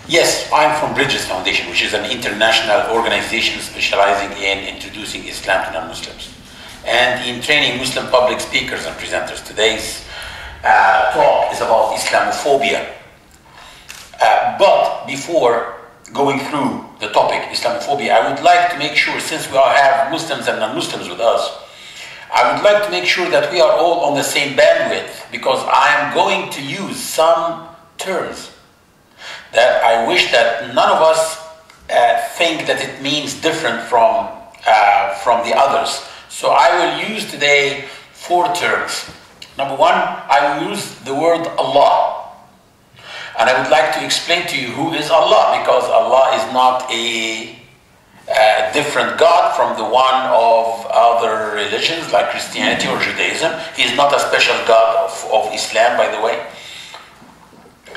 Yes, I'm from Bridges Foundation, which is an international organization specializing in introducing Islam to non-Muslims and in training Muslim public speakers and presenters. Today's talk is about Islamophobia. But before going through the topic, Islamophobia, I would like to make sure, since we all have Muslims and non-Muslims with us, I would like to make sure that we are all on the same bandwidth, because I am going to use some terms that I wish that none of us think that it means different from the others. So I will use today 4 terms. Number 1, I will use the word Allah. And I would like to explain to you who is Allah, because Allah is not a different God from the one of other religions like Christianity or Judaism. He is not a special God of Islam, by the way.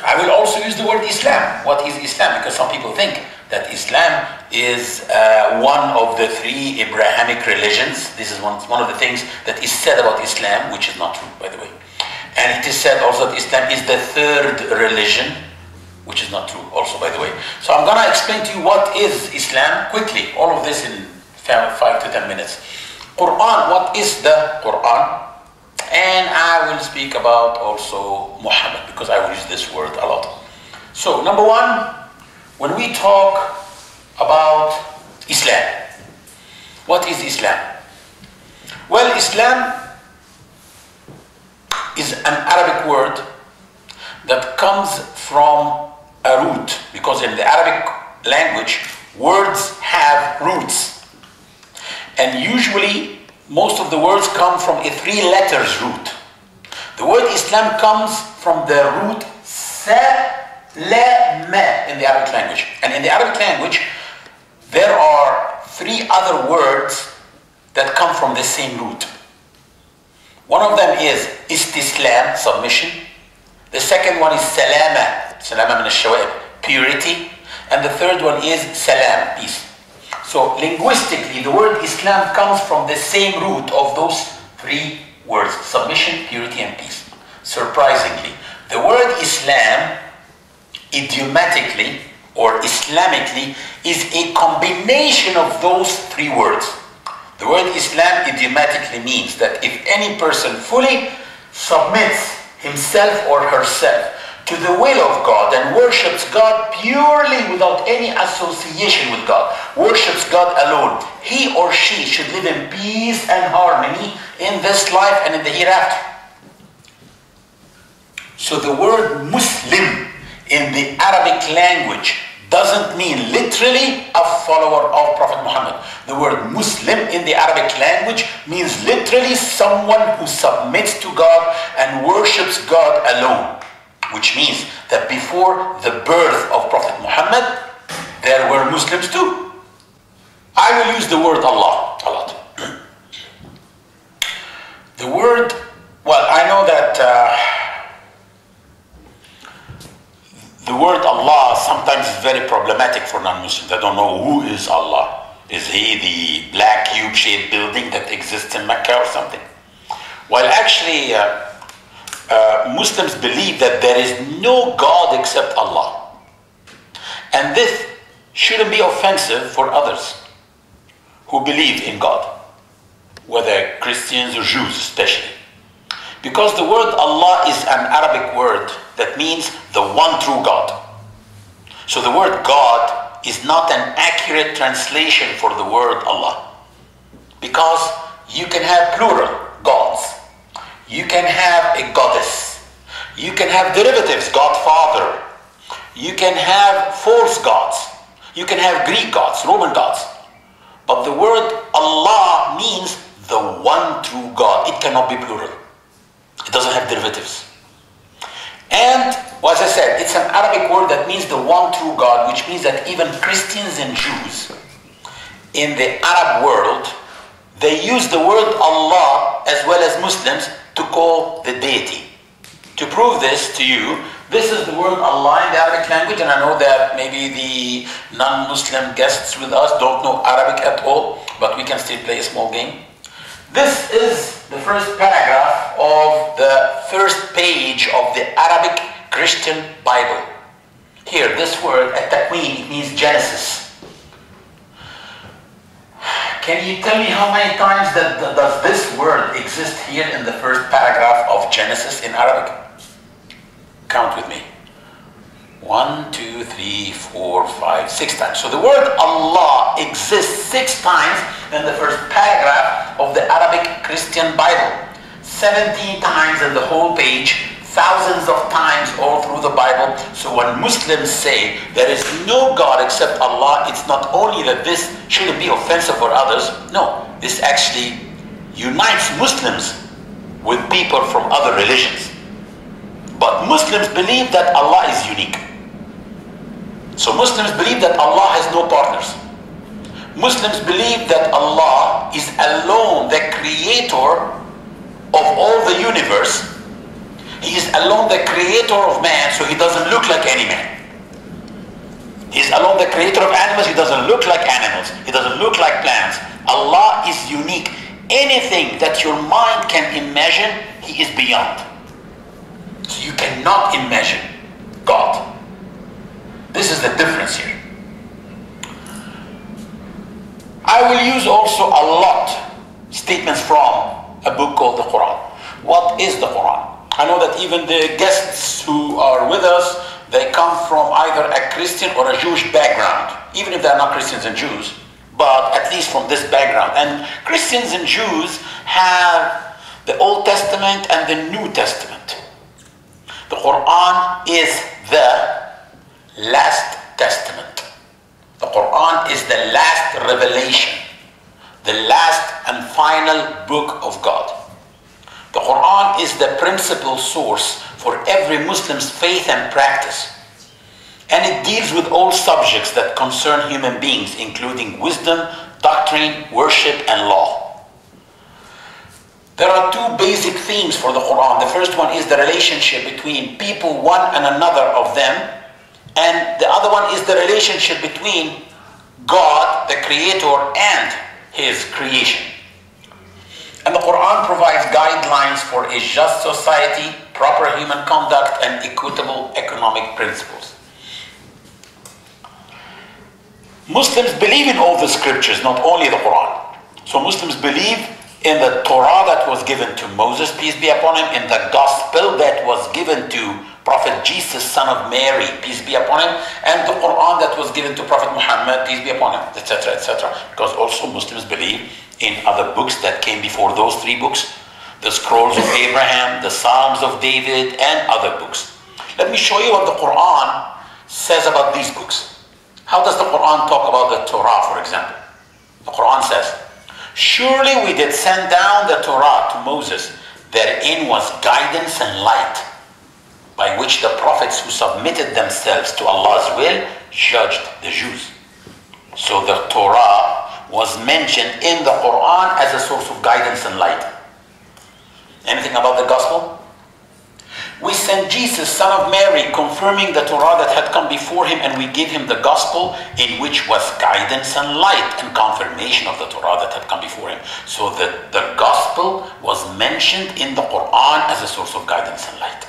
I will also use the word Islam. What is Islam? Because some people think that Islam is one of the 3 Abrahamic religions. This is one of the things that is said about Islam, which is not true, by the way. And it is said also that Islam is the 3rd religion, which is not true also, by the way. So I'm going to explain to you what is Islam quickly, all of this in 5 to 10 minutes. Quran, what is the Quran? And I will speak about also Muhammad, because I will use this word a lot. So, number 1, when we talk about Islam, what is Islam? Well, Islam is an Arabic word that comes from a root, because in the Arabic language, words have roots. And usually, most of the words come from a 3 letters root. The word Islam comes from the root salama in the Arabic language. And in the Arabic language, there are 3 other words that come from the same root. One of them is istislam, submission. The second one is salama, salama min al-shawa'ib, purity. And the third one is salam, peace. So linguistically, the word Islam comes from the same root of those 3 words: submission, purity, and peace. Surprisingly, the word Islam, idiomatically or Islamically, is a combination of those 3 words. The word Islam idiomatically means that if any person fully submits himself or herself to the will of God and worships God purely without any association with God, worships God alone, he or she should live in peace and harmony in this life and in the hereafter. So the word Muslim in the Arabic language doesn't mean literally a follower of Prophet Muhammad. The word Muslim in the Arabic language means literally someone who submits to God and worships God alone. Which means that before the birth of Prophet Muhammad, there were Muslims too. I will use the word Allah a lot. The word, well, I know that the word Allah sometimes is very problematic for non-Muslims. They don't know who is Allah. Is he the black cube-shaped building that exists in Mecca or something? Well, actually, Muslims believe that there is no God except Allah. And this shouldn't be offensive for others who believe in God, whether Christians or Jews especially. Because the word Allah is an Arabic word that means the one true God. So the word God is not an accurate translation for the word Allah. Because you can have plural gods. You can have a goddess. You can have derivatives, Godfather. You can have false gods. You can have Greek gods, Roman gods. But the word Allah means the one true God. It cannot be plural. It doesn't have derivatives. And, well, as I said, it's an Arabic word that means the one true God, which means that even Christians and Jews in the Arab world, they use the word Allah as well as Muslims to call the deity. To prove this to you, this is the word Allah in the Arabic language, and I know that maybe the non-Muslim guests with us don't know Arabic at all, but we can still play a small game. This is the first paragraph of the first page of the Arabic Christian Bible. Here, this word, at-takween, it means Genesis. Can you tell me how many times does this word exist here in the first paragraph of Genesis in Arabic? Count with me. 1, 2, 3, 4, 5, 6 times. So the word Allah exists 6 times in the first paragraph of the Arabic Christian Bible. 17 times in the whole page, thousands of times all through the Bible. So when Muslims say there is no God except Allah, it's not only that this shouldn't be offensive for others. No, this actually unites Muslims with people from other religions. But Muslims believe that Allah is unique. So Muslims believe that Allah has no partners. Muslims believe that Allah is alone the creator of all the universe. He is alone the creator of man, so he doesn't look like any man. He's alone the creator of animals, he doesn't look like animals. He doesn't look like plants. Allah is unique. Anything that your mind can imagine, he is beyond. So you cannot imagine God. This is the difference here. I will use also a lot statements from a book called the Quran. What is the Quran? I know that even the guests who are with us, they come from either a Christian or a Jewish background, even if they're not Christians and Jews, but at least from this background. And Christians and Jews have the Old Testament and the New Testament. The Quran is the last testament. The Quran is the last revelation, the last and final book of God. The Quran is the principal source for every Muslim's faith and practice. And it deals with all subjects that concern human beings, including wisdom, doctrine, worship, and law. There are 2 basic themes for the Quran. The first one is the relationship between people, one and another of them. And the other one is the relationship between God, the Creator, and His creation. And the Quran provides guidelines for a just society, proper human conduct, and equitable economic principles. Muslims believe in all the scriptures, not only the Quran. So Muslims believe in the Torah that was given to Moses, peace be upon him, in the gospel that was given to Prophet Jesus, son of Mary, peace be upon him, and the Quran that was given to Prophet Muhammad, peace be upon him, etc., etc. Because also Muslims believe in other books that came before those 3 books, the scrolls of Abraham, the Psalms of David, and other books. Let me show you what the Quran says about these books. How does the Quran talk about the Torah, for example? The Quran says, "Surely we did send down the Torah to Moses, therein was guidance and light, by which the prophets who submitted themselves to Allah's will judged the Jews." So the Torah was mentioned in the Quran as a source of guidance and light. Anything about the gospel? We sent Jesus, son of Mary, confirming the Torah that had come before him, and we gave him the gospel in which was guidance and light and confirmation of the Torah that had come before him. So the gospel was mentioned in the Quran as a source of guidance and light.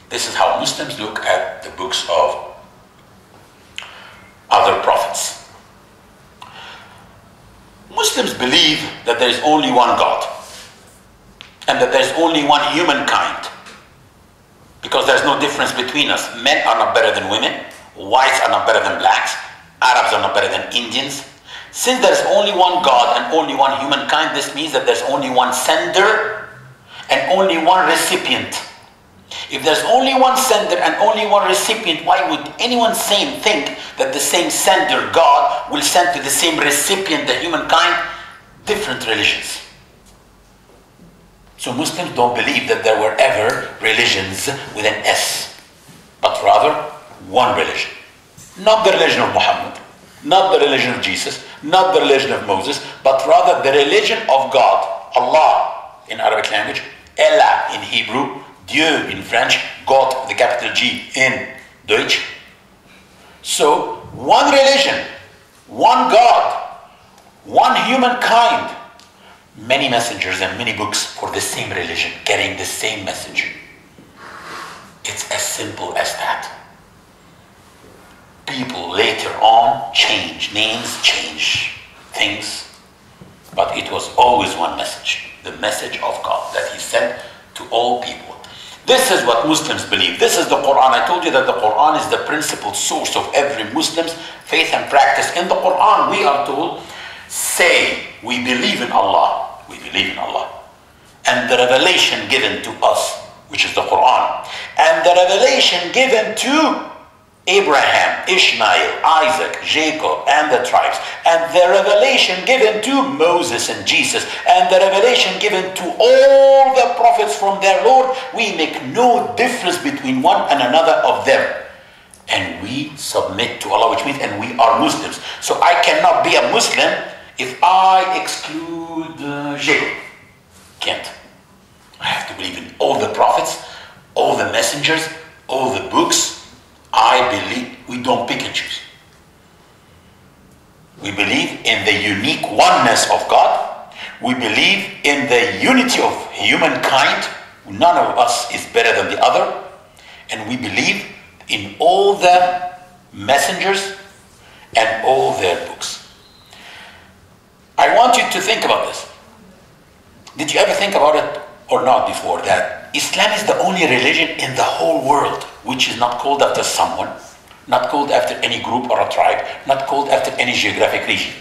This is how Muslims look at the books of other prophets. Muslims believe that there is only one God and that there is only one humankind, because there's no difference between us. Men are not better than women, whites are not better than blacks, Arabs are not better than Indians. Since there's only one God and only one humankind, this means that there's only one sender and only one recipient. If there's only one sender and only one recipient, why would anyone sane think that the same sender, God, will send to the same recipient, the humankind, different religions? So Muslims don't believe that there were ever religions with an S, but rather one religion. Not the religion of Muhammad, not the religion of Jesus, not the religion of Moses, but rather the religion of God, Allah in Arabic language, Allah in Hebrew, Dieu in French, God, the capital G in Deutsch. So, one religion, one God, one humankind, many messengers and many books for the same religion, carrying the same message. It's as simple as that. change, names change things, but it was always one message, the message of God that he sent to all people. This is what Muslims believe. This is the Quran. I told you that the Quran is the principal source of every Muslim's faith and practice. In the Quran, we are told, say, we believe in Allah. We believe in Allah. And the revelation given to us, which is the Quran. And the revelation given to Abraham, Ishmael, Isaac, Jacob, and the tribes. And the revelation given to Moses and Jesus. And the revelation given to all the prophets from their Lord. We make no difference between one and another of them. And we submit to Allah, which means, and we are Muslims. So I cannot be a Muslim if I exclude Jacob. Can't. I have to believe in all the prophets, all the messengers, all the books. I believe we don't pick and choose. We believe in the unique oneness of God. We believe in the unity of humankind. None of us is better than the other. And we believe in all the messengers and all their books. I want you to think about this. Did you ever think about it or not before, that Islam is the only religion in the whole world which is not called after someone, not called after any group or a tribe, not called after any geographic region?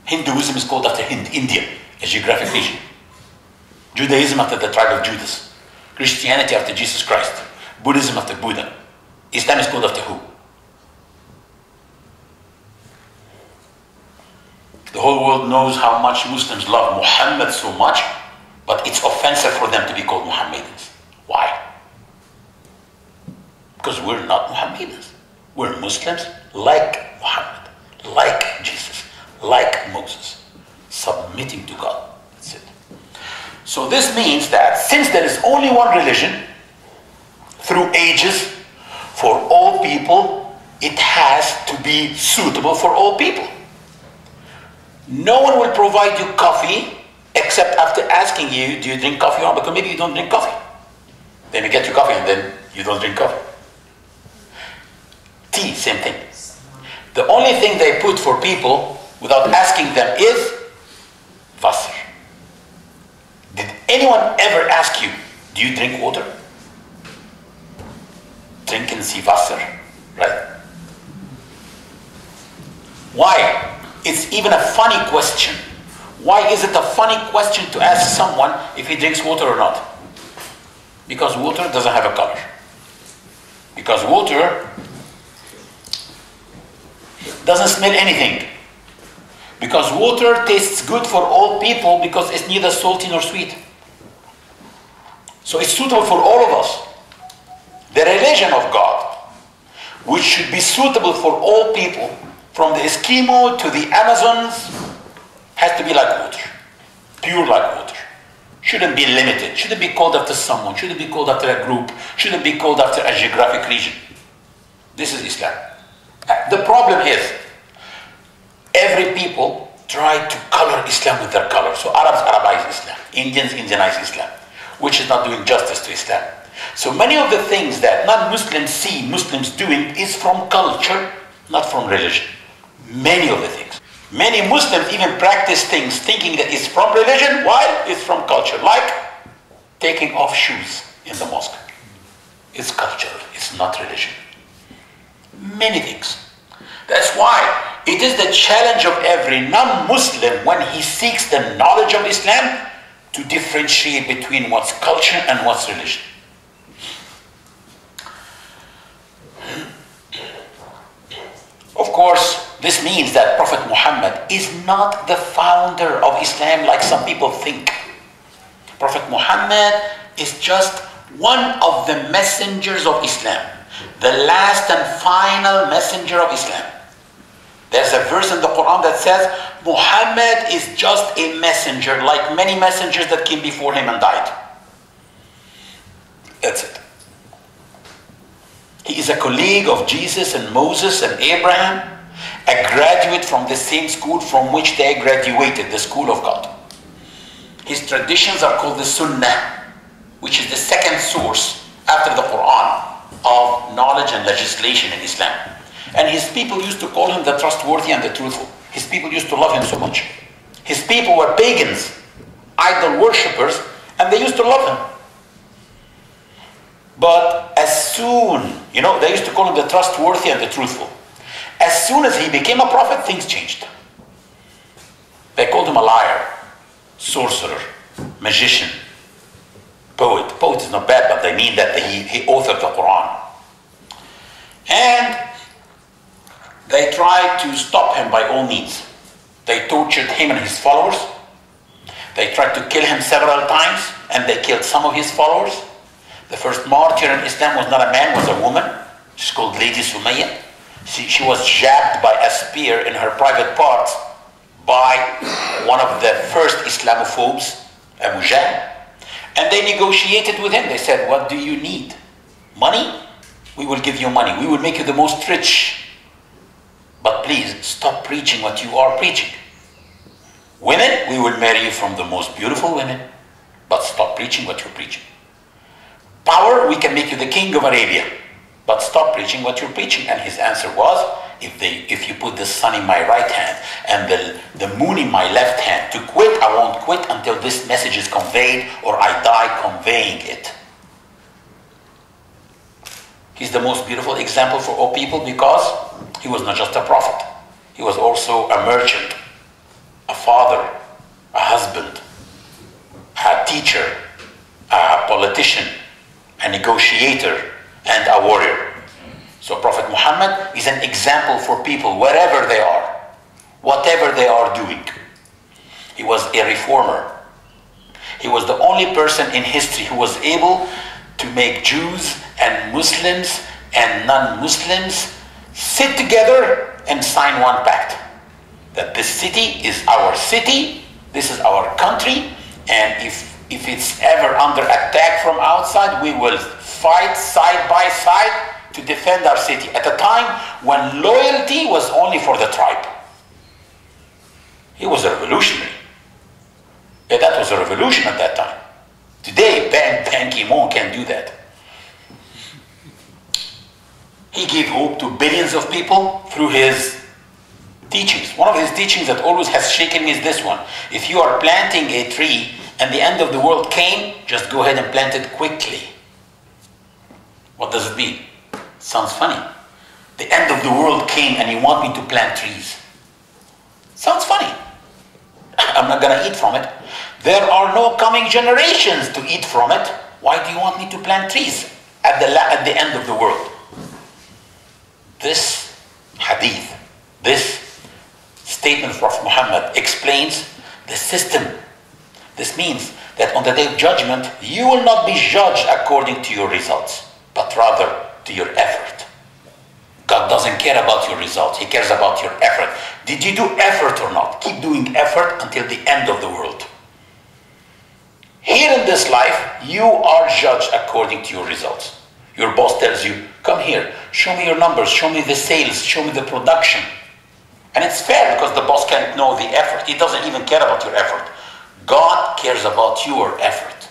Hinduism is called after India, a geographic region. Judaism after the tribe of Judas. Christianity after Jesus Christ. Buddhism after Buddha. Islam is called after who? The whole world knows how much Muslims love Muhammad so much, but it's offensive for them to be called Mohammedans. Why? Because we're not Mohammedans. We're Muslims like Muhammad, like Jesus, like Moses, submitting to God. That's it. So this means that since there is only one religion, through ages, for all people, it has to be suitable for all people. No one will provide you coffee except after asking you, do you drink coffee or not? Because maybe you don't drink coffee. Then you get your coffee and then you don't drink coffee. Tea, same thing. The only thing they put for people without asking them is Wasser. Did anyone ever ask you, do you drink water? Trinken Sie Wasser, right? Why? It's even a funny question. Why is it a funny question to ask someone if he drinks water or not? Because water doesn't have a color. Because water doesn't smell anything. Because water tastes good for all people because it's neither salty nor sweet. So it's suitable for all of us. The religion of God, which should be suitable for all people, from the Eskimo to the Amazons, has to be like water, pure like water. Shouldn't be limited, shouldn't be called after someone, shouldn't be called after a group, shouldn't be called after a geographic region. This is Islam. The problem is, every people try to color Islam with their color. So Arabs Arabize Islam, Indians Indianize Islam, which is not doing justice to Islam. So many of the things that non-Muslims see Muslims doing is from culture, not from religion. Many of the things. Many Muslims even practice things thinking that it's from religion while it's from culture. Like taking off shoes in the mosque. It's cultural, it's not religion. Many things. That's why it is the challenge of every non-Muslim when he seeks the knowledge of Islam to differentiate between what's culture and what's religion. Of course, this means that Prophet Muhammad is not the founder of Islam like some people think. Prophet Muhammad is just one of the messengers of Islam, the last and final messenger of Islam. There's a verse in the Quran that says, Muhammad is just a messenger like many messengers that came before him and died. That's it. He is a colleague of Jesus and Moses and Abraham, a graduate from the same school from which they graduated, the school of God. His traditions are called the Sunnah, which is the second source after the Quran of knowledge and legislation in Islam. And his people used to call him the trustworthy and the truthful. His people used to love him so much. His people were pagans, idol worshippers, and they used to love him. But as soon, they used to call him the trustworthy and the truthful. As soon as he became a prophet, things changed. They called him a liar, sorcerer, magician, poet. Poet is not bad, but they mean that he authored the Quran. And they tried to stop him by all means. They tortured him and his followers. They tried to kill him several times, and they killed some of his followers. The first martyr in Islam was not a man, was a woman. She's called Lady Sumayya. She was jabbed by a spear in her private parts by one of the first Islamophobes, Abu Jahl. And they negotiated with him. They said, what do you need? Money? We will give you money. We will make you the most rich. But please, stop preaching what you are preaching. Women, we will marry you from the most beautiful women. But stop preaching what you're preaching. Power, we can make you the king of Arabia. But stop preaching what you're preaching. And his answer was, if you put the sun in my right hand and the moon in my left hand, to quit, I won't quit until this message is conveyed or I die conveying it. He's the most beautiful example for all people because he was not just a prophet. He was also a merchant, a father, a husband, a teacher, a politician, a negotiator, and a warrior. So Prophet Muhammad is an example for people wherever they are, whatever they are doing. He was a reformer. He was the only person in history who was able to make Jews and Muslims and non-Muslims sit together and sign one pact. That this city is our city, this is our country, and if it's ever under attack from outside, we will fight side by side to defend our city at a time when loyalty was only for the tribe. He was a revolutionary. Yeah, that was a revolution at that time. Today, Ban Ki-moon can't do that. He gave hope to billions of people through his teachings. One of his teachings that always has shaken me is this one. If you are planting a tree and the end of the world came, just go ahead and plant it quickly. What does it mean? Sounds funny. The end of the world came and you want me to plant trees. Sounds funny. I'm not going to eat from it. There are no coming generations to eat from it. Why do you want me to plant trees at the end of the world? This hadith, this statement of Prophet Muhammad explains the system. This means that on the day of judgment, you will not be judged according to your results, but rather to your effort. God doesn't care about your results. He cares about your effort. Did you do effort or not? Keep doing effort until the end of the world. Here in this life, you are judged according to your results. Your boss tells you, come here, show me your numbers, show me the sales, show me the production. And it's fair because the boss can't know the effort. He doesn't even care about your effort. God cares about your effort.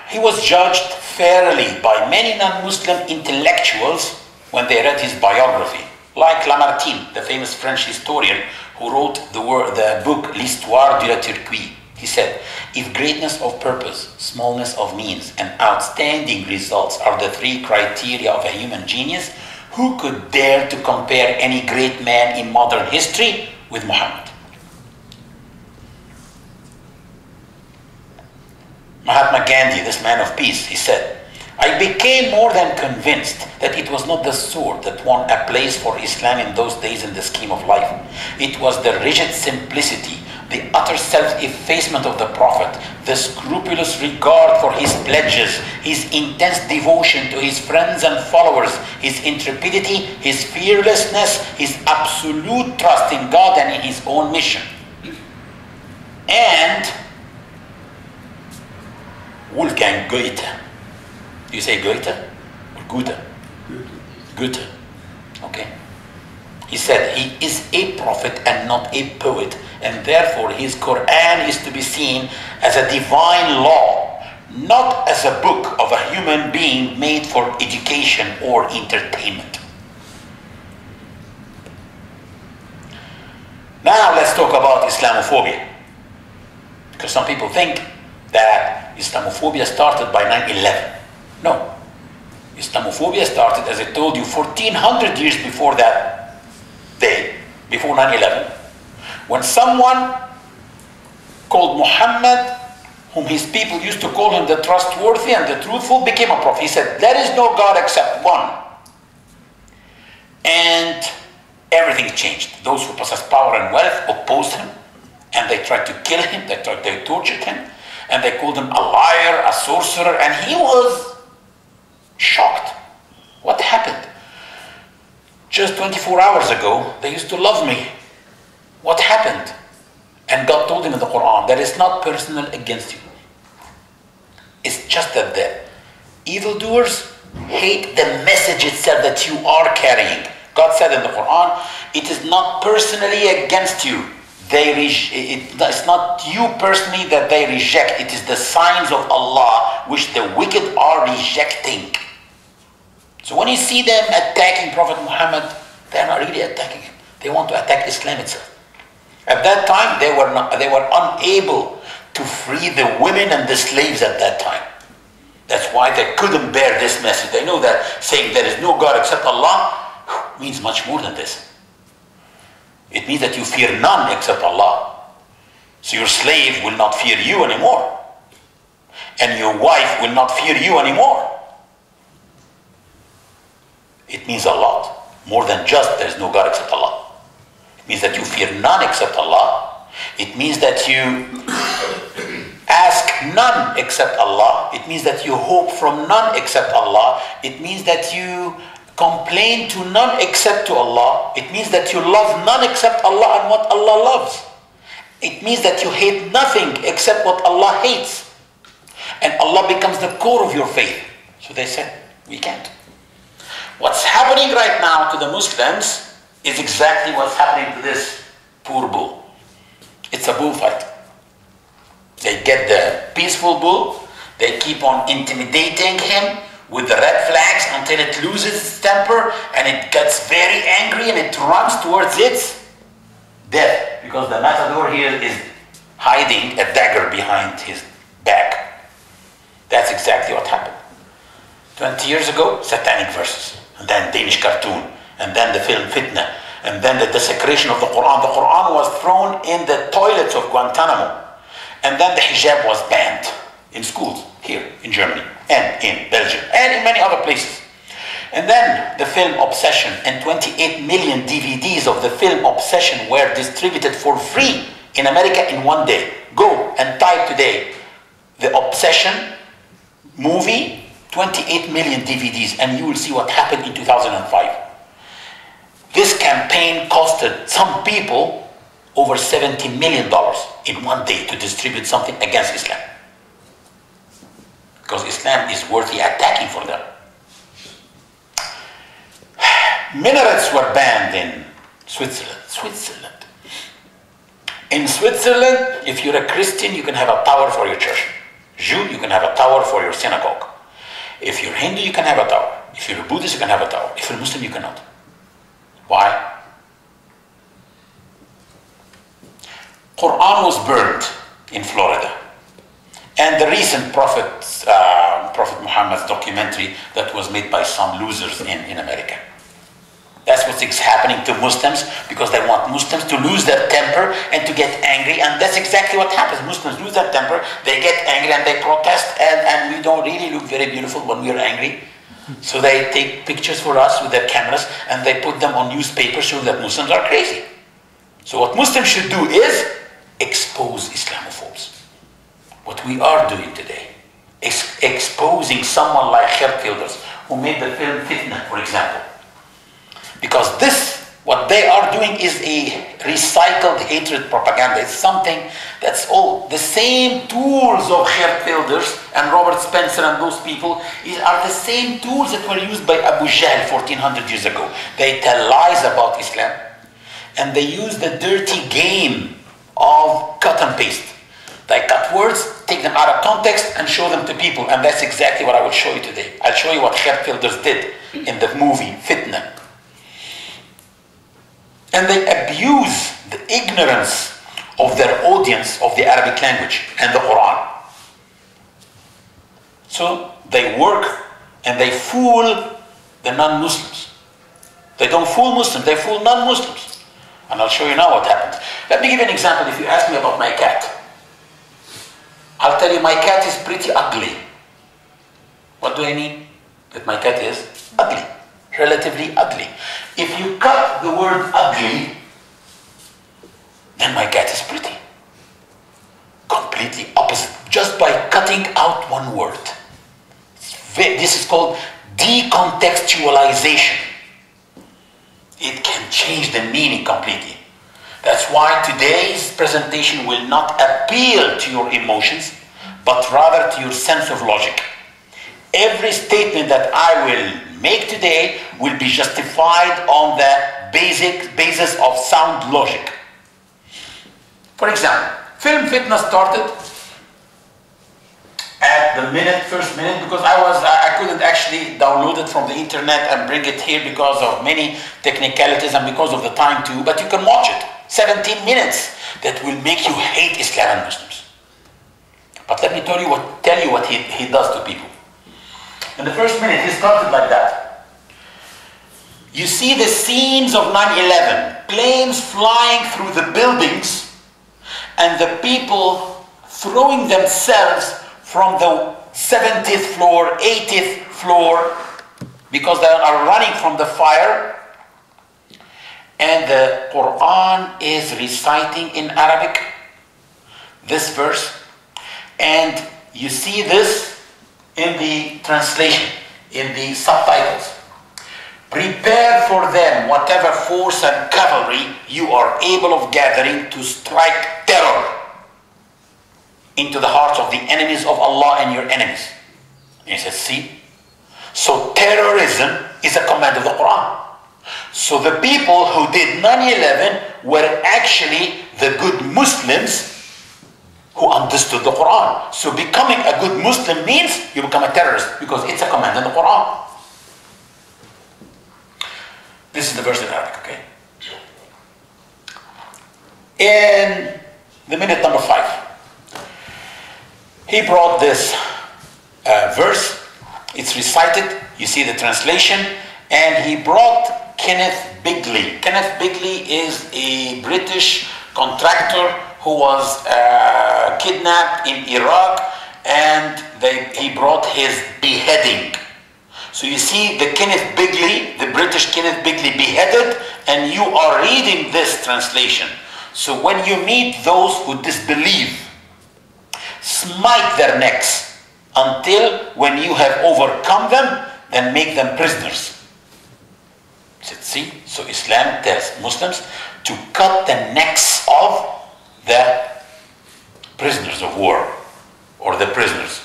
He was judged fairly by many non-Muslim intellectuals when they read his biography, like Lamartine, the famous French historian who wrote the book L'Histoire de la Turquie. He said, if greatness of purpose, smallness of means, and outstanding results are the three criteria of a human genius, who could dare to compare any great man in modern history with Muhammad? Mahatma Gandhi, this man of peace, he said, I became more than convinced that it was not the sword that won a place for Islam in those days in the scheme of life. It was the rigid simplicity, the utter self-effacement of the Prophet, the scrupulous regard for his pledges, his intense devotion to his friends and followers, his intrepidity, his fearlessness, his absolute trust in God and in his own mission. And Wolfgang Goethe. Do you say Goethe or Goethe? Goethe. Okay. He said he is a prophet and not a poet, and therefore his Quran is to be seen as a divine law, not as a book of a human human being made for education or entertainment. Now let's talk about Islamophobia. Because some people think that Islamophobia started by 9/11. No. Islamophobia started, as I told you, 1400 years before that day, before 9/11, when someone called Muhammad, whom his people used to call him the trustworthy and the truthful, became a prophet. He said, there is no God except one. And everything changed. Those who possessed power and wealth opposed him, and they tried to kill him, they tortured him, and they called him a liar, a sorcerer, and he was shocked. What happened? Just 24 hours ago, they used to love me. What happened? And God told him in the Quran that it's not personal against you. It's just that the evildoers hate the message itself that you are carrying. God said in the Quran, it is not personally against you. It's not you personally that they reject. It is the signs of Allah which the wicked are rejecting. So when you see them attacking Prophet Muhammad, they are not really attacking him. They want to attack Islam itself. At that time, they were unable to free the women and the slaves at that time. That's why they couldn't bear this message. They know that saying there is no God except Allah means much more than this. It means that you fear none except Allah. So your slave will not fear you anymore. And your wife will not fear you anymore. It means a lot. More than just there is no God except Allah. It means that you fear none except Allah. It means that you ask none except Allah. It means that you hope from none except Allah. It means that you complain to none except to Allah. It means that you love none except Allah and what Allah loves. It means that you hate nothing except what Allah hates. And Allah becomes the core of your faith. So they said, we can't. What's happening right now to the Muslims is exactly what's happening to this poor bull. It's a bullfight. They get the peaceful bull, they keep on intimidating him with the red flags until it loses its temper and it gets very angry and it runs towards its death, because the matador here is hiding a dagger behind his back. That's exactly what happened. 20 years ago, satanic verses, and then Danish cartoon, and then the film Fitna, and then the desecration of the Quran. The Quran was thrown in the toilets of Guantanamo, and then the hijab was banned in schools here in Germany and in Belgium and in many other places. And then the film Obsession, and 28 million DVDs of the film Obsession were distributed for free in America in one day. Go and type today the Obsession movie, 28 million DVDs, and you will see what happened in 2005. This campaign costed some people over $70 million in one day to distribute something against Islam. Because Islam is worthy attacking for them. Minarets were banned in Switzerland. In Switzerland, if you're a Christian, you can have a tower for your church. Jew, you can have a tower for your synagogue. If you're Hindu, you can have a tower. If you're a Buddhist, you can have a tower. If you're Muslim, you cannot. Why? Quran was burned in Florida. And the recent Prophet Muhammad's documentary that was made by some losers in America. That's what's happening to Muslims, because they want Muslims to lose their temper and to get angry, and that's exactly what happens. Muslims lose their temper, they get angry and they protest, and we don't really look very beautiful when we're angry. So they take pictures for us with their cameras and they put them on newspapers showing that Muslims are crazy. So what Muslims should do is expose Islamophobes. What we are doing today is exposing someone like Hertfielders, who made the film Fitna, for example. Because what they are doing is a recycled hatred propaganda. It's something that's all the same tools of Hertfielders and Robert Spencer and those people are the same tools that were used by Abu Jahl 1400 years ago. They tell lies about Islam, and they use the dirty game of cut and paste. They cut words, take them out of context, and show them to people. And that's exactly what I will show you today. I'll show you what Geertwilders did in the movie Fitna. And they abuse the ignorance of their audience of the Arabic language and the Quran. So they work and they fool the non-Muslims. They don't fool Muslims, they fool non-Muslims. And I'll show you now what happens. Let me give you an example. If you ask me about my cat, I'll tell you my cat is pretty ugly. What do I mean? That my cat is ugly, relatively ugly. If you cut the word ugly, then my cat is pretty. Completely opposite, just by cutting out one word. This is called decontextualization. It can change the meaning completely. That's why today's presentation will not appeal to your emotions, but rather to your sense of logic. Every statement that I will make today will be justified on the basis of sound logic. For example, Film Fitna started at the first minute, because I couldn't actually download it from the internet and bring it here because of many technicalities and because of the time too, but you can watch it. 17 minutes that will make you hate Islam and Muslims. But let me tell you what he does to people. In the first minute, he started like that. You see the scenes of 9/11, planes flying through the buildings and the people throwing themselves from the 70th floor, 80th floor, because they are running from the fire. And the Quran is reciting in Arabic this verse, and you see this in the translation, in the subtitles. Prepare for them whatever force and cavalry you are able of gathering to strike terror into the hearts of the enemies of Allah and your enemies. And he says, see? So terrorism is a command of the Quran. So the people who did 9/11 were actually the good Muslims who understood the Quran. So becoming a good Muslim means you become a terrorist, because it's a command in the Quran. This is the verse in Arabic, okay? In the minute number 5, he brought this verse. It's recited. You see the translation. And he brought Kenneth Bigley. Kenneth Bigley is a British contractor who was kidnapped in Iraq, and he brought his beheading. So you see the Kenneth Bigley, the British Kenneth Bigley beheaded, and you are reading this translation. So when you meet those who disbelieve, smite their necks until when you have overcome them, then make them prisoners. See, so Islam tells Muslims to cut the necks of the prisoners of war, or the prisoners.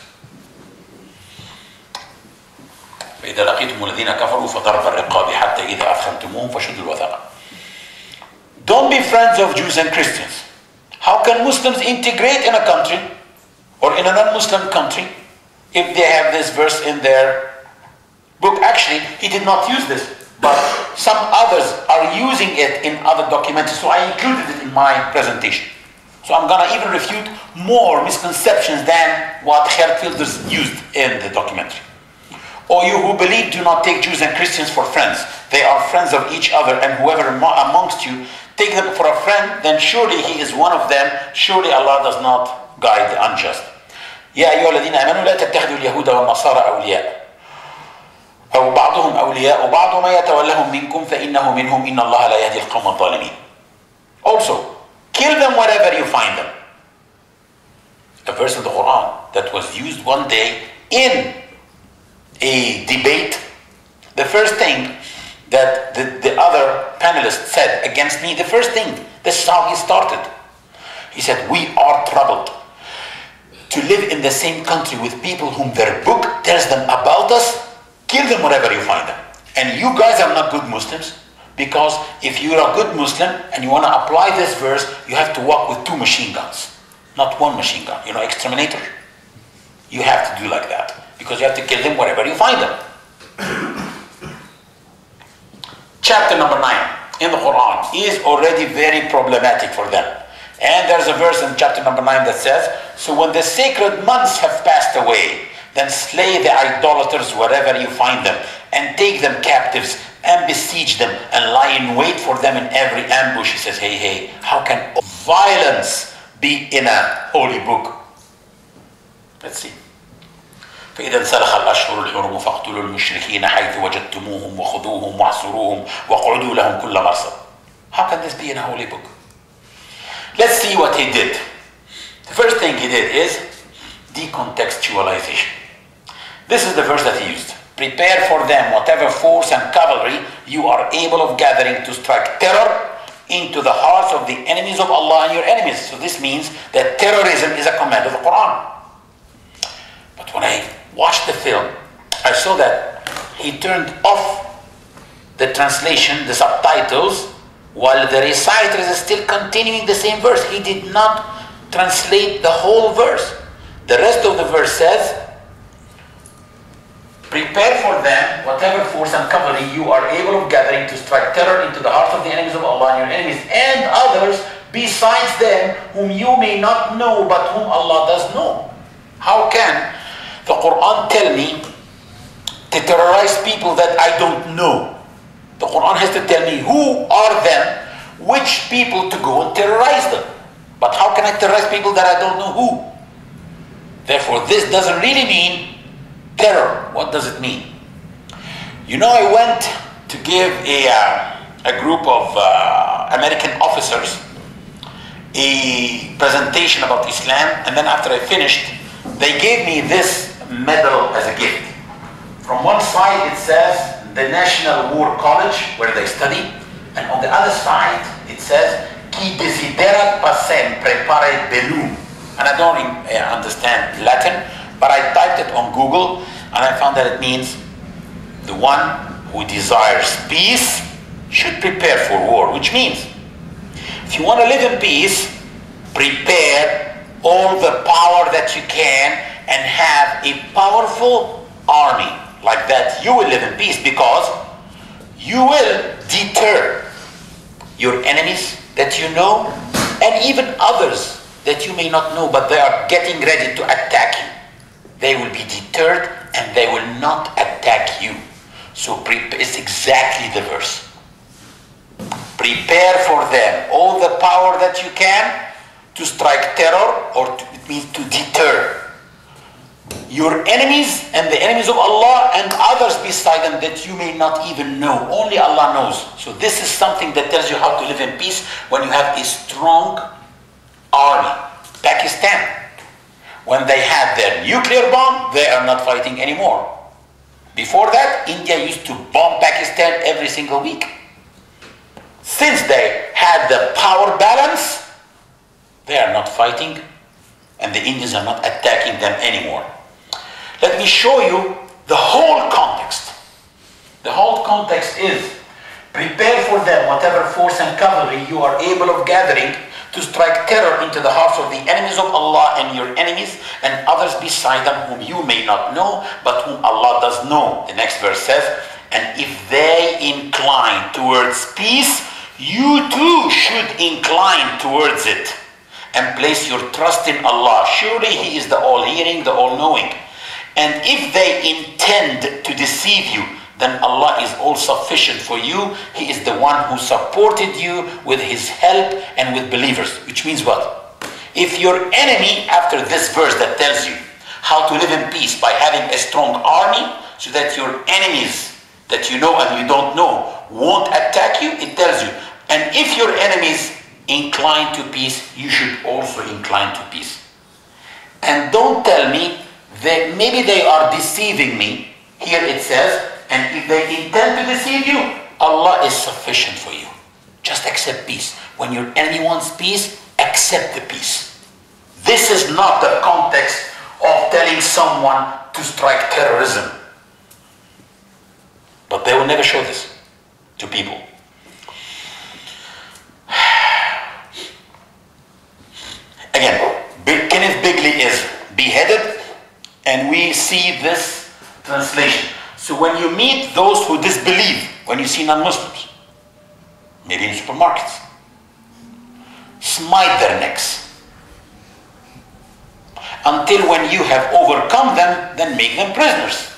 فإذا لقيتم الذين كفروا فضرب الرقاب حتى إذا أثخنتموهم فشدوا الوثاق. Don't be friends of Jews and Christians. How can Muslims integrate in a country or in a non-Muslim country if they have this verse in their book? Actually, he did not use this, but some others are using it in other documentaries, so I included it in my presentation. So I'm going to even refute more misconceptions than what Geertwilders used in the documentary. O you who believe, do not take Jews and Christians for friends. They are friends of each other, and whoever amongst you take them for a friend, then surely he is one of them. Surely Allah does not guide the unjust. يا أيها الذين آمنوا لا تتخذوا اليهود والنصارى أولياء أو بعضهم أولياء وبعض ما يتولهم منكم فإنه منهم إن الله لا يهدي القوم الظالمين. Also, kill them wherever you find them. A verse of the Quran that was used one day in a debate. The first thing that the other panelists said against me, the first thing, this is how he started. He said, we are troubled to live in the same country with people whom their book tells them about us. Kill them wherever you find them. And you guys are not good Muslims, because if you're a good Muslim and you want to apply this verse, you have to walk with 2 machine guns. not one machine gun. You know, exterminator? You have to do like that, because you have to kill them wherever you find them. Chapter number 9 in the Quran is already very problematic for them. And there's a verse in chapter number 9 that says, so when the sacred months have passed away, then slay the idolaters wherever you find them, and take them captives, and besiege them, and lie in wait for them in every ambush. He says, hey, how can violence be in a holy book? Let's see. فإذا انسلخ الأشهر الحرم فاقتلوا المشركين حيث وجدتموهم وخذوهم واحصروهم واقعدوا لهم كل مرصد. How can this be in a holy book? Let's see what he did. The first thing he did is decontextualization. This is the verse that he used. Prepare for them whatever force and cavalry you are able of gathering to strike terror into the hearts of the enemies of Allah and your enemies. So this means that terrorism is a command of the Quran. But when I watched the film, I saw that he turned off the translation, the subtitles, while the reciter is still continuing the same verse. He did not translate the whole verse. The rest of the verse says, prepare for them whatever force and cavalry you are able of gathering to strike terror into the hearts of the enemies of Allah and your enemies, and others besides them whom you may not know but whom Allah does know. How can the Quran tell me to terrorize people that I don't know? The Quran has to tell me who are them, which people to go and terrorize them. But how can I terrorize people that I don't know who? Therefore, this doesn't really mean terror. What does it mean? You know, I went to give a group of American officers a presentation about Islam, and then after I finished, they gave me this medal as a gift. From one side it says the National War College, where they study, and on the other side it says Qui desiderat passem prepare bellum. And I don't understand Latin, but I typed it on Google and I found that it means the one who desires peace should prepare for war, which means if you want to live in peace, prepare all the power that you can and have a powerful army. Like that you will live in peace, because you will deter your enemies that you know and even others that you may not know, but they are getting ready to attack you. They will be deterred and they will not attack you. So it's exactly the verse. Prepare for them all the power that you can to strike terror, or it means to deter your enemies and the enemies of Allah and others beside them that you may not even know. Only Allah knows. So this is something that tells you how to live in peace when you have a strong army. Pakistan, when they had their nuclear bomb, they are not fighting anymore. Before that, India used to bomb Pakistan every single week. Since they had the power balance, they are not fighting, and the Indians are not attacking them anymore. Let me show you the whole context. The whole context is, prepare for them whatever force and cavalry you are able of gathering to strike terror into the hearts of the enemies of Allah and your enemies and others beside them whom you may not know, but whom Allah does know. The next verse says, and if they incline towards peace, you too should incline towards it, and place your trust in Allah. Surely He is the all-hearing, the all-knowing. And if they intend to deceive you, then Allah is all sufficient for you. He is the one who supported you with His help and with believers. Which means what? If your enemy, after this verse that tells you how to live in peace by having a strong army, so that your enemies that you know and you don't know won't attack you, it tells you. And if your enemies incline to peace, you should also incline to peace. And don't tell me that maybe they are deceiving me. Here it says, and if they intend to deceive you, Allah is sufficient for you. Just accept peace. When your enemy wants peace, accept the peace. This is not the context of telling someone to strike terrorism. But they will never show this to people. Again, we see this translation. So when you meet those who disbelieve, when you see non-Muslims, maybe in supermarkets, smite their necks. Until when you have overcome them, then make them prisoners.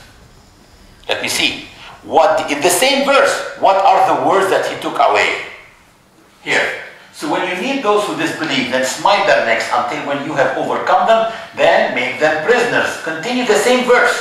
Let me see. What in the same verse, what are the words that he took away? Here. So when you meet those who disbelieve, then smite their necks until when you have overcome them, then make them prisoners. Continue the same verse.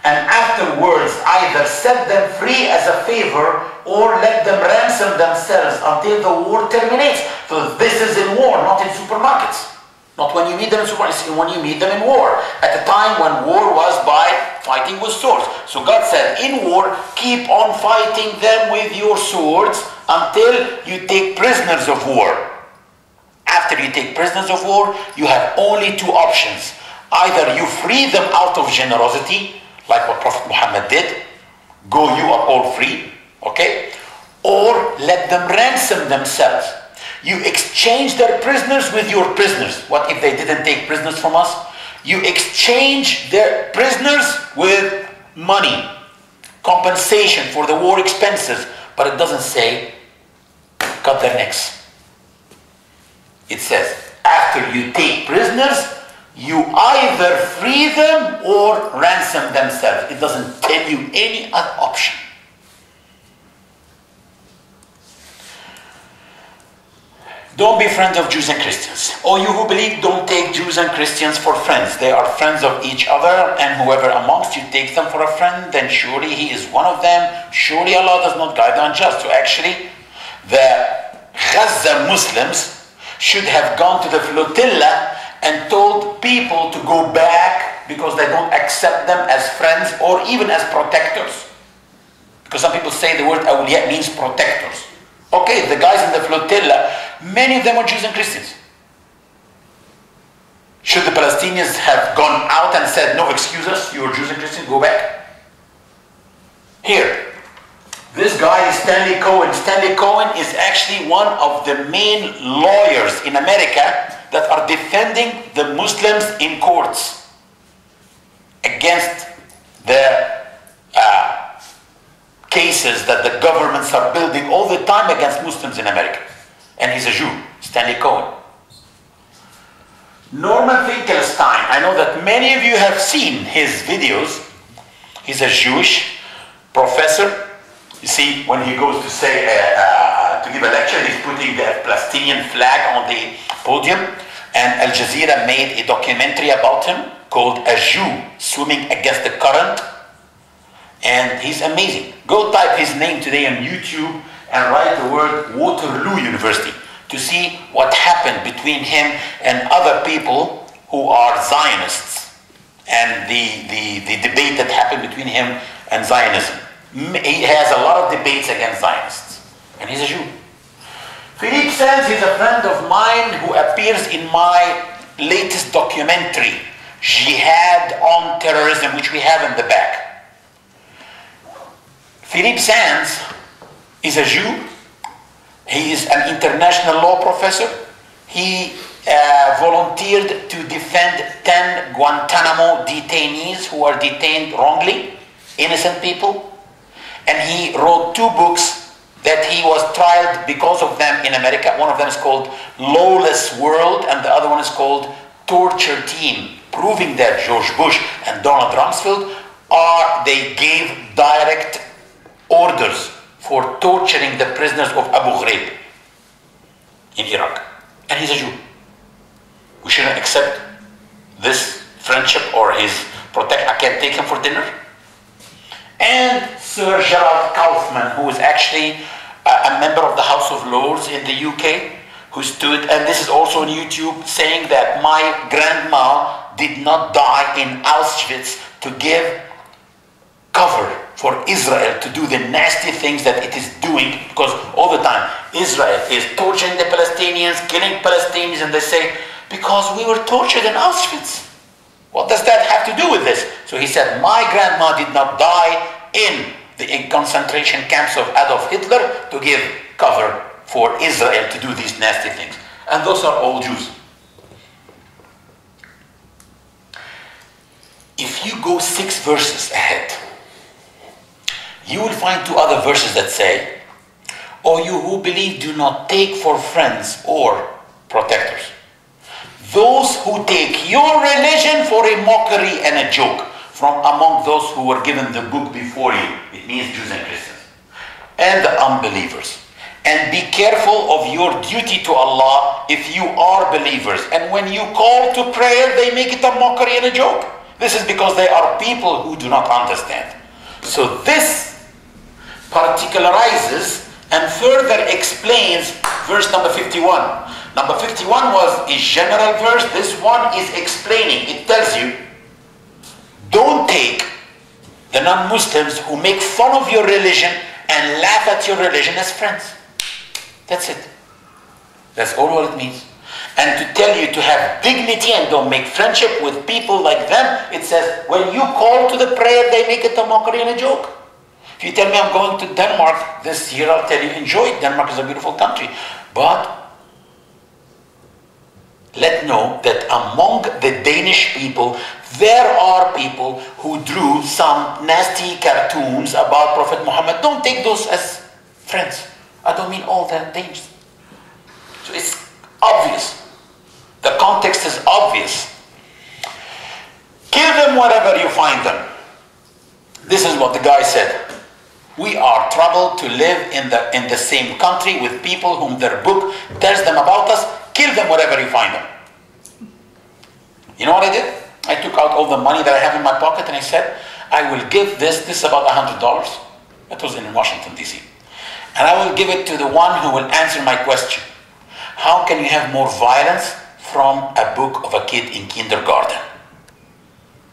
And afterwards either set them free as a favor or let them ransom themselves until the war terminates. So this is in war, not in supermarkets. Not when you meet them in supermarkets, it's when you meet them in war. At the time when war was by fighting with swords. So God said, in war, keep on fighting them with your swords until you take prisoners of war. After you take prisoners of war, you have only two options. Either you free them out of generosity, like what Prophet Muhammad did, go, you are all free, okay? Or let them ransom themselves. You exchange their prisoners with your prisoners. What if they didn't take prisoners from us? You exchange their prisoners with money, compensation for the war expenses, but it doesn't say cut their necks. It says after you take prisoners, you either free them or ransom themselves. It doesn't tell you any other option. Don't be friends of Jews and Christians. Or you who believe, don't take Jews and Christians for friends. They are friends of each other, and whoever amongst you takes them for a friend, then surely he is one of them. Surely Allah does not guide the unjust. So actually, the Gaza Muslims should have gone to the flotilla and told people to go back because they don't accept them as friends or even as protectors. Because some people say the word awliya means protectors. Okay, the guys in the flotilla, many of them are Jews and Christians. Should the Palestinians have gone out and said, no, excuse us, you are Jews and Christians, go back? Here, this guy is Stanley Cohen. Stanley Cohen is actually one of the main lawyers in America that are defending the Muslims in courts against the cases that the governments are building all the time against Muslims in America. And he's a Jew, Stanley Cohen. Norman Finkelstein, I know that many of you have seen his videos. He's a Jewish professor. You see, when he goes to say, to give a lecture, he's putting the Palestinian flag on the podium. And Al Jazeera made a documentary about him called A Jew Swimming Against the Current. And he's amazing. Go type his name today on YouTube and write the word Waterloo University to see what happened between him and other people who are Zionists and the debate that happened between him and Zionism. He has a lot of debates against Zionists, and he's a Jew. Philippe Sands is a friend of mine who appears in my latest documentary, Jihad on Terrorism, which we have in the back. Philippe Sands is a Jew. He is an international law professor. He volunteered to defend 10 Guantanamo detainees who are detained wrongly, innocent people. And he wrote 2 books that he was tried because of them in America. One of them is called Lawless World, and the other one is called Torture Team, proving that George Bush and Donald Rumsfeld they gave direct orders for torturing the prisoners of Abu Ghraib in Iraq. And he's a Jew. We shouldn't accept this friendship or his protection. I can't take him for dinner. And Sir Gerald Kaufman, who is actually a member of the House of Lords in the UK, who stood, and this is also on YouTube, saying that my grandma did not die in Auschwitz to give cover for Israel to do the nasty things that it is doing, because all the time Israel is torturing the Palestinians, killing Palestinians, and they say, because we were tortured in Auschwitz. What does that have to do with this? So he said, my grandma did not die in the concentration camps of Adolf Hitler to give cover for Israel to do these nasty things. And those are all Jews. If you go 6 verses ahead, you will find 2 other verses that say, "O you who believe, do not take for friends or protectors those who take your religion for a mockery and a joke from among those who were given the book before you." It means Jews and Christians. "And the unbelievers. And be careful of your duty to Allah if you are believers. And when you call to prayer, they make it a mockery and a joke." This is because they are people who do not understand. So this particularizes and further explains verse number 51. Number 51 was a general verse. This one is explaining. It tells you, don't take the non-Muslims who make fun of your religion and laugh at your religion as friends. That's it. That's all what it means. And to tell you to have dignity and don't make friendship with people like them, it says, when you call to the prayer, they make it a mockery and a joke. If you tell me I'm going to Denmark this year, I'll tell you, enjoy it. Denmark is a beautiful country. But let know that among the Danish people, there are people who drew some nasty cartoons about Prophet Muhammad. Don't take those as friends. I don't mean all the Danes. So it's obvious. The context is obvious. Kill them wherever you find them. This is what the guy said. We are troubled to live in the same country with people whom their book tells them about us. Kill them wherever you find them. You know what I did? I took out all the money that I have in my pocket and I said, I will give this is about $100. That was in Washington, D.C. And I will give it to the one who will answer my question. How can you have more violence from a book of a kid in kindergarten?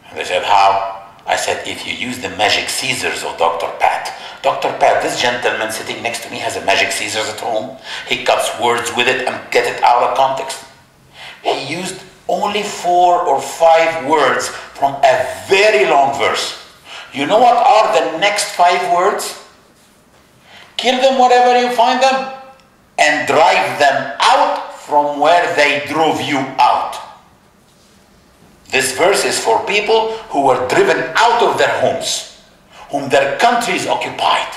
And they said, how? I said, if you use the magic scissors of Dr. Pat. Dr. Pat, this gentleman sitting next to me has a magic scissors at home. He cuts words with it and get it out of context. He used only 4 or 5 words from a very long verse. You know what are the next 5 words? Kill them wherever you find them and drive them out from where they drove you out. This verse is for people who were driven out of their homes, whom their country is occupied.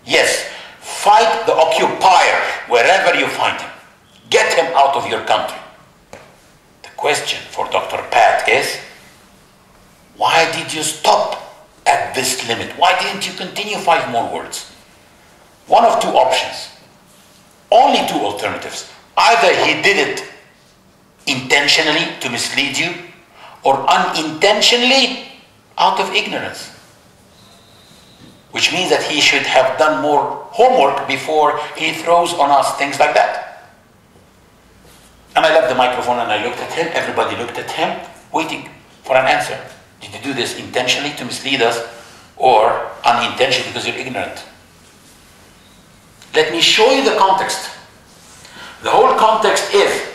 Yes, fight the occupier wherever you find him. Get him out of your country. The question for Dr. Pat is, why did you stop at this limit? Why didn't you continue 5 more words? One of 2 options. Only 2 alternatives. Either he did it intentionally to mislead you, or unintentionally out of ignorance. Which means that he should have done more homework before he throws on us things like that. And I left the microphone and I looked at him. Everybody looked at him, waiting for an answer. Did you do this intentionally to mislead us, or unintentionally because you're ignorant? Let me show you the context. The whole context is,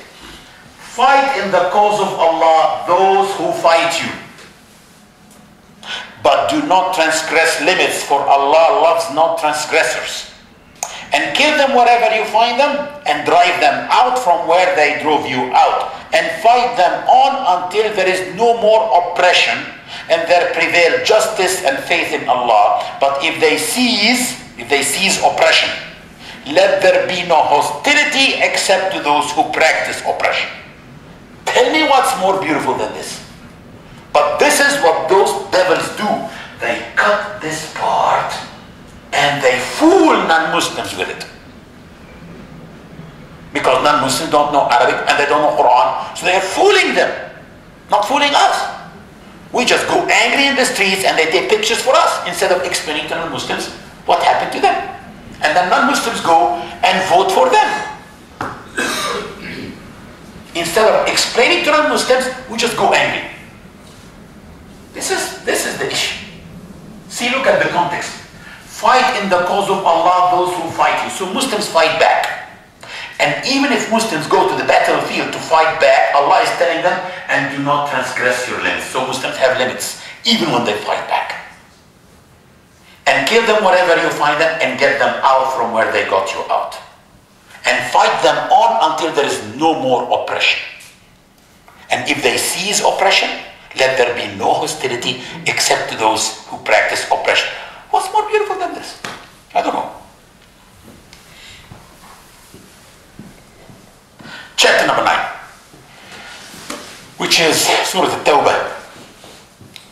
fight in the cause of Allah those who fight you. But do not transgress limits, for Allah loves not transgressors. And kill them wherever you find them, and drive them out from where they drove you out. And fight them on until there is no more oppression, and there prevail justice and faith in Allah. But if they cease oppression, let there be no hostility except to those who practice oppression. Tell me what's more beautiful than this. But this is what those devils do. They cut this part and they fool non-Muslims with it. Because non-Muslims don't know Arabic and they don't know Quran, so they are fooling them, not fooling us. We just go angry in the streets and they take pictures for us instead of explaining to non-Muslims what happened to them. And then non-Muslims go and vote for them. Instead of explaining to non-Muslims, we just go angry. This is the issue. See, look at the context. Fight in the cause of Allah those who fight you. So Muslims fight back. And even if Muslims go to the battlefield to fight back, Allah is telling them, and do not transgress your limits. So Muslims have limits, even when they fight back. And kill them wherever you find them and get them out from where they got you out. And fight them on until there is no more oppression. And if they cease oppression, Let there be no hostility except to those who practice oppression. What's more beautiful than this? I don't know. Chapter number 9, which is Surah At-Tawbah.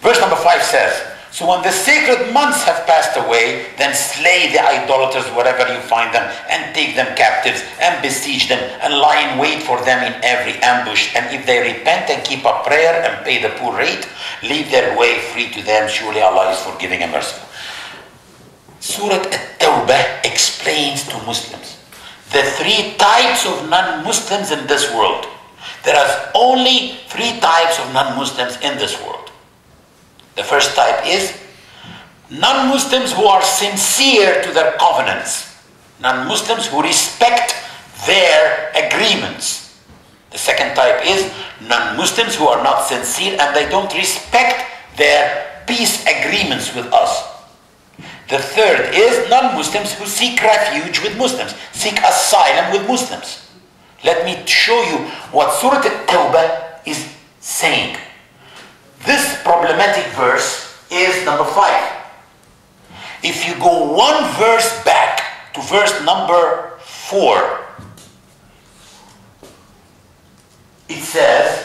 Verse number 5 says, so when the sacred months have passed away, then slay the idolaters wherever you find them, and take them captives, and besiege them, and lie in wait for them in every ambush. And if they repent and keep up prayer and pay the poor rate, leave their way free to them. Surely Allah is forgiving and merciful. Surah At-Tawbah explains to Muslims the 3 types of non-Muslims in this world. There are only 3 types of non-Muslims in this world. The first type is non-Muslims who are sincere to their covenants. Non-Muslims who respect their agreements. The second type is non-Muslims who are not sincere and they don't respect their peace agreements with us. The third is non-Muslims who seek refuge with Muslims, seek asylum with Muslims. Let me show you what Surah At-Tawbah is saying. This problematic verse is number 5. If you go one verse back to verse number 4, it says,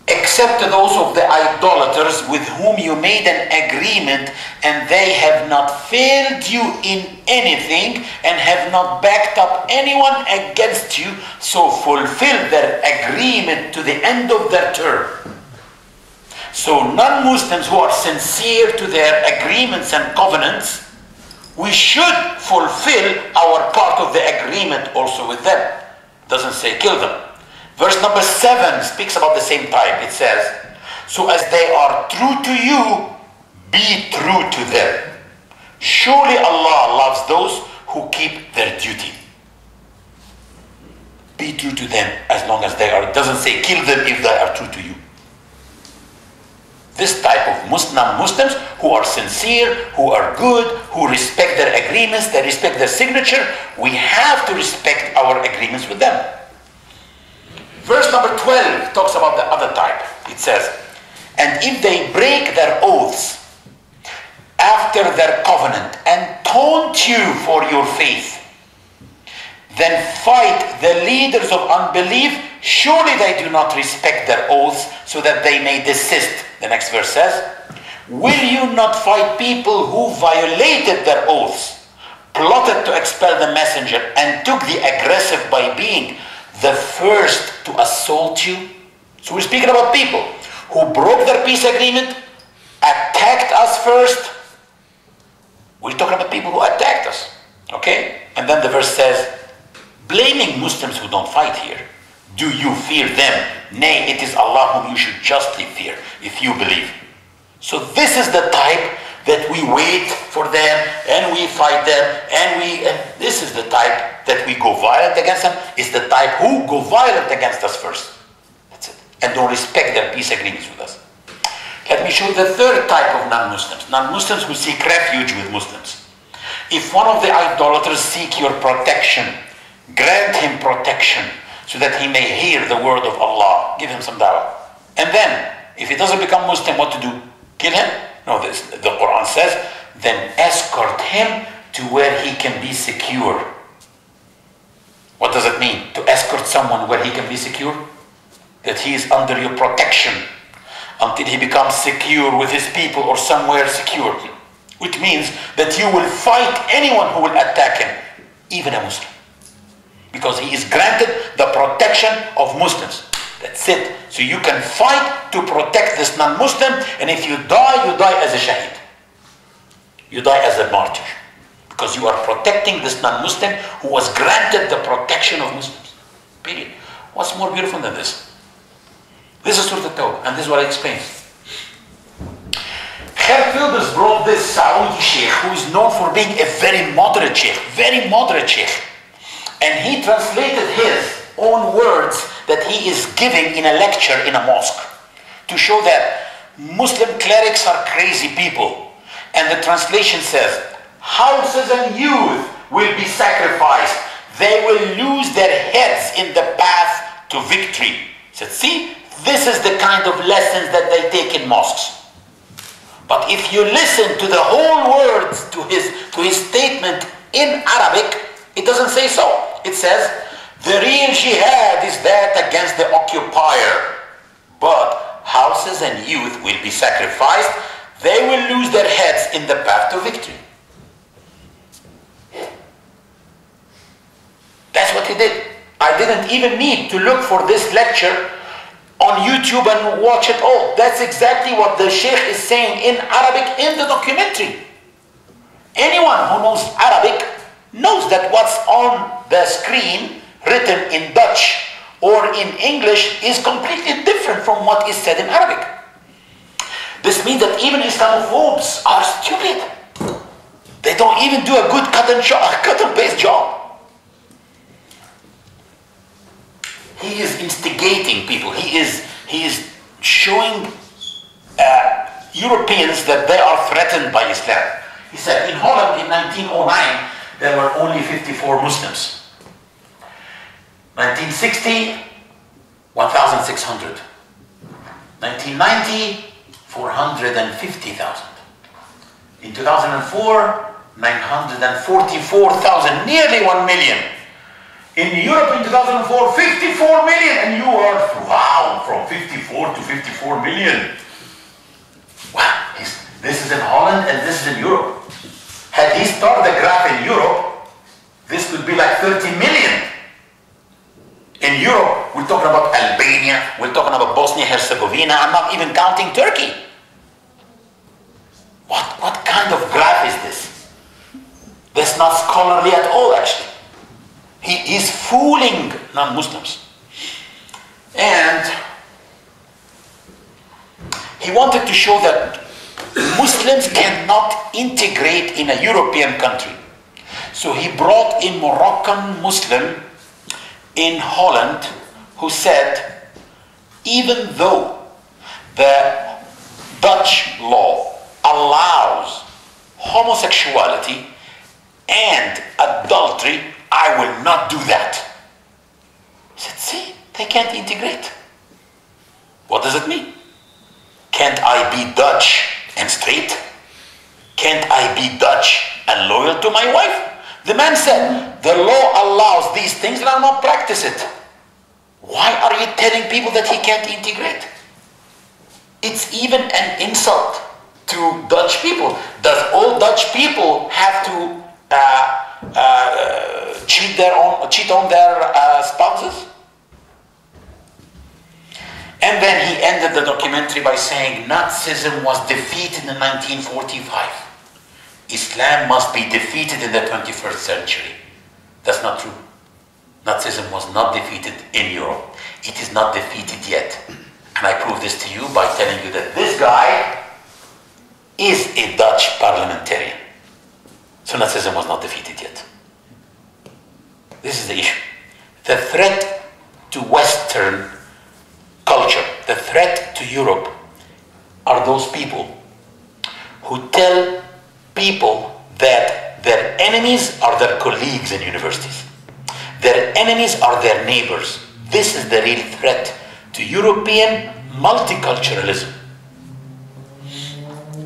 except to those of the idolaters with whom you made an agreement, and they have not failed you in anything and have not backed up anyone against you, so fulfill their agreement to the end of their term. So non-Muslims who are sincere to their agreements and covenants, we should fulfill our part of the agreement also with them. It doesn't say kill them. Verse number 7 speaks about the same type. It says, so as they are true to you, be true to them. Surely Allah loves those who keep their duty. Be true to them as long as they are. It doesn't say kill them if they are true to you. This type of non-Muslims who are sincere, who are good, who respect their agreements, they respect their signature, we have to respect our agreements with them. Verse number 12 talks about the other type. It says, and if they break their oaths after their covenant and taunt you for your faith, then fight the leaders of unbelief. Surely they do not respect their oaths, so that they may desist. The next verse says, will you not fight people who violated their oaths, plotted to expel the messenger, and took the aggressive by being the first to assault you? So we're speaking about people who broke their peace agreement, attacked us first. We're talking about people who attacked us. Okay? And then the verse says, blaming Muslims who don't fight here. Do you fear them? Nay, it is Allah whom you should justly fear, if you believe. So this is the type that we wait for them, and we fight them, and this is the type that we go violent against them. It's the type who go violent against us first. That's it. And don't respect their peace agreements with us. Let me show you the third type of non-Muslims. Non-Muslims who seek refuge with Muslims. If one of the idolaters seek your protection, grant him protection so that he may hear the word of Allah. Give him some dawah. And then, if he doesn't become Muslim, what to do? Kill him? No, the Quran says, then escort him to where he can be secure. What does it mean? To escort someone where he can be secure? That he is under your protection until he becomes secure with his people or somewhere secure. Which means that you will fight anyone who will attack him, even a Muslim. Because he is granted the protection of Muslims. That's it. So you can fight to protect this non-Muslim, and if you die as a shaheed. You die as a martyr. Because you are protecting this non-Muslim who was granted the protection of Muslims. Period. What's more beautiful than this? This is Surah At-Tawbah, and this is what it explains. Herr Wilders brought this Saudi sheikh, who is known for being a very moderate sheikh. And he translated his own words that he is giving in a lecture in a mosque to show that Muslim clerics are crazy people. And the translation says, houses and youth will be sacrificed. They will lose their heads in the path to victory. He said, see, This is the kind of lessons that they take in mosques. But if you listen to the whole words, to his statement in Arabic, it doesn't say so. It says, the real jihad is that against the occupier. But houses and youth will be sacrificed. They will lose their heads in the path to victory. That's what he did. I didn't even need to look for this lecture on YouTube and watch it all. That's exactly what the Sheikh is saying in Arabic in the documentary. Anyone who knows Arabic knows that what's on the screen written in Dutch or in English is completely different from what is said in Arabic. This means that even Islamophobes are stupid. They don't even do a good cut and paste job. He is instigating people. He is showing Europeans that they are threatened by Islam. He said in Holland in 1909 there were only 54 Muslims. 1960, 1,600. 1990, 450,000. In 2004, 944,000, nearly 1 million. In Europe in 2004, 54 million, and you are, wow, from 54 to 54 million. Wow, this is in Holland and this is in Europe. Had he started the graph in Europe, this could be like 30 million. In Europe, we're talking about Albania, we're talking about Bosnia-Herzegovina, I'm not even counting Turkey. What kind of graph is this? That's not scholarly at all, actually. He is fooling non-Muslims. And he wanted to show that Muslims cannot integrate in a European country. So he brought a Moroccan Muslim in Holland who said, even though the Dutch law allows homosexuality and adultery, I will not do that. He said, see, they can't integrate. What does it mean? Can't I be Dutch and straight? Can't I be Dutch and loyal to my wife? The man said, the law allows these things and I will not practice it. Why are you telling people that he can't integrate? It's even an insult to Dutch people. Does all Dutch people have to cheat on their spouses? And then he ended the documentary by saying Nazism was defeated in 1945. Islam must be defeated in the 21st century. That's not true. Nazism was not defeated in Europe. It is not defeated yet. And I prove this to you by telling you that this guy is a Dutch parliamentarian. So Nazism was not defeated yet. This is the issue. The threat to Western culture, the threat to Europe, are those people who tell people that their enemies are their colleagues in universities. Their enemies are their neighbors. This is the real threat to European multiculturalism.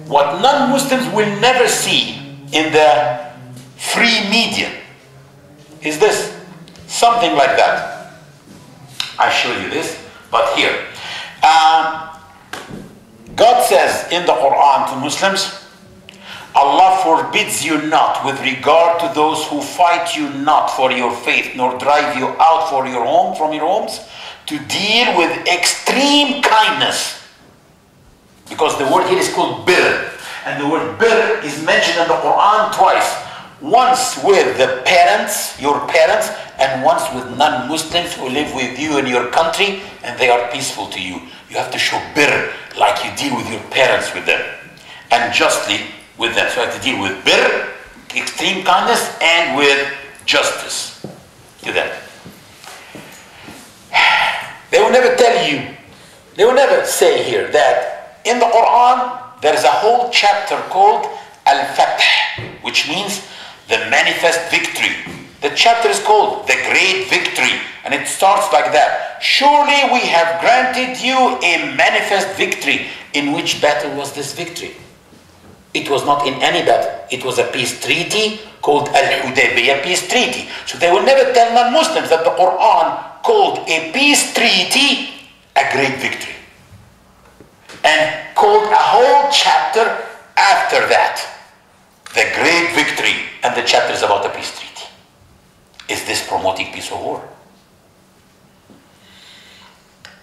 What non-Muslims will never see in the free media is this, something like that. I show you this, but here. God says in the Quran to Muslims, Allah forbids you not with regard to those who fight you not for your faith, nor drive you out from your homes, to deal with extreme kindness. Because the word here is called birr. And the word birr is mentioned in the Quran twice. Once with the parents, your parents, and once with non-Muslims who live with you in your country and they are peaceful to you. You have to show birr like you deal with your parents with them. And justly with them. So you have to deal with birr, extreme kindness, and with justice to them. They will never tell you, they will never say here that in the Quran there is a whole chapter called Al-Fath, which means the manifest victory. The chapter is called The Great Victory, and it starts like that. Surely we have granted you a manifest victory. In which battle was this victory? It was not in any battle. It was a peace treaty called Al-Hudaybiyah Peace Treaty. So they will never tell non-Muslims that the Quran called a peace treaty a great victory, and called a whole chapter after that The Great Victory, and the chapter is about a peace treaty. Is this promoting peace or war?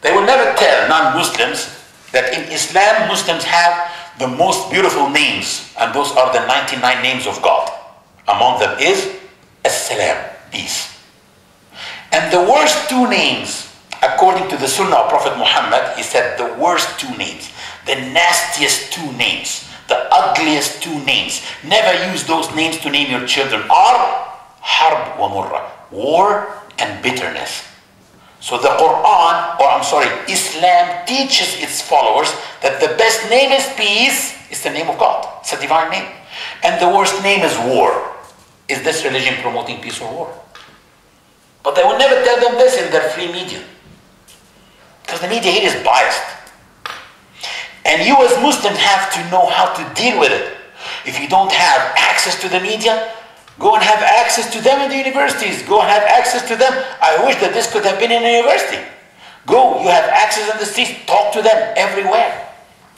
They will never tell non-Muslims that in Islam, Muslims have the most beautiful names, and those are the 99 names of God. Among them is As-Salam, peace. And the worst two names, according to the Sunnah of Prophet Muhammad, he said the worst two names, the nastiest two names, the ugliest two names, never use those names to name your children, are Harb wa Murra, war and bitterness. So the Quran, or I'm sorry, Islam teaches its followers that the best name is peace, is the name of God. It's a divine name. And the worst name is war. Is this religion promoting peace or war? But they will never tell them this in their free media, because the media here is biased. And you as Muslims have to know how to deal with it. If you don't have access to the media, go and have access to them in the universities. Go and have access to them. I wish that this could have been in a university. Go, you have access in the streets. Talk to them everywhere.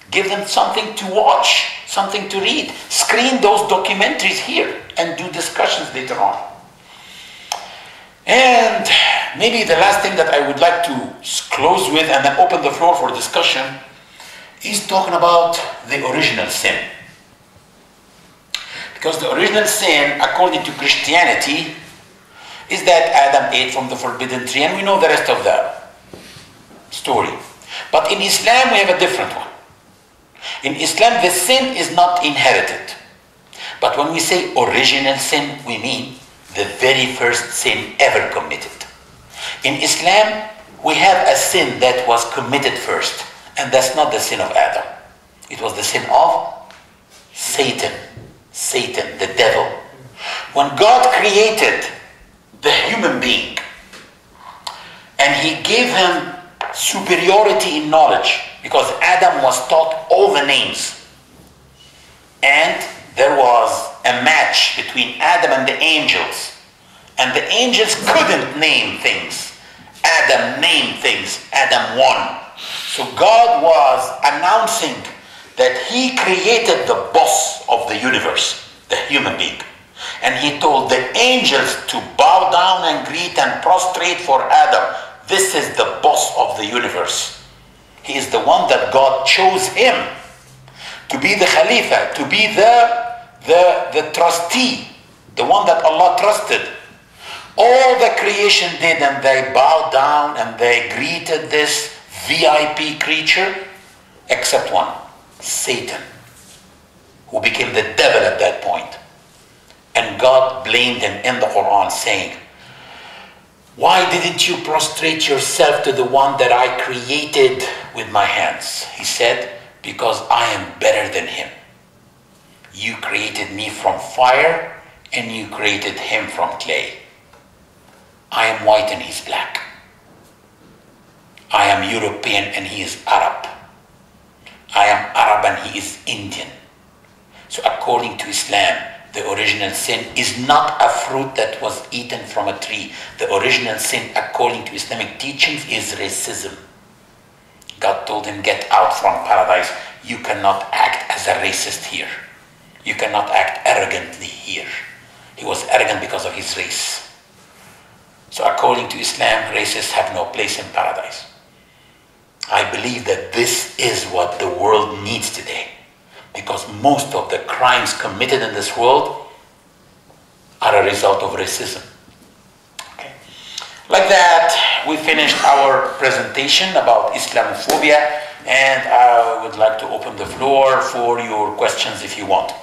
Give them something to watch, something to read. Screen those documentaries here and do discussions later on. And maybe the last thing that I would like to close with and then open the floor for discussion is talking about the original sin. Because the original sin, according to Christianity, is that Adam ate from the forbidden tree, and we know the rest of the story. But in Islam, we have a different one. In Islam, the sin is not inherited. But when we say original sin, we mean the very first sin ever committed. In Islam, we have a sin that was committed first, and that's not the sin of Adam. It was the sin of Satan. Satan, the devil. When God created the human being and he gave him superiority in knowledge, because Adam was taught all the names, and there was a match between Adam and the angels, and the angels couldn't name things. Adam named things. Adam won. So God was announcing that he created the boss of the universe, the human being. And he told the angels to bow down and greet and prostrate for Adam. This is the boss of the universe. He is the one that God chose him to be the Khalifa, to be the trustee, the one that Allah trusted. All the creation did, and they bowed down and they greeted this VIP creature, except one. Satan, who became the devil at that point. And God blamed him in the Quran, saying, why didn't you prostrate yourself to the one that I created with my hands? He said, because I am better than him. You created me from fire, and you created him from clay. I am white and he's black. I am European and he is Arab. I am Arab and he is Indian. So according to Islam, the original sin is not a fruit that was eaten from a tree. The original sin, according to Islamic teachings, is racism. God told him, get out from paradise. You cannot act as a racist here. You cannot act arrogantly here. He was arrogant because of his race. So according to Islam, racists have no place in paradise. I believe that this is what the world needs today, because most of the crimes committed in this world are a result of racism. Okay. Like that, we finished our presentation about Islamophobia, and I would like to open the floor for your questions if you want.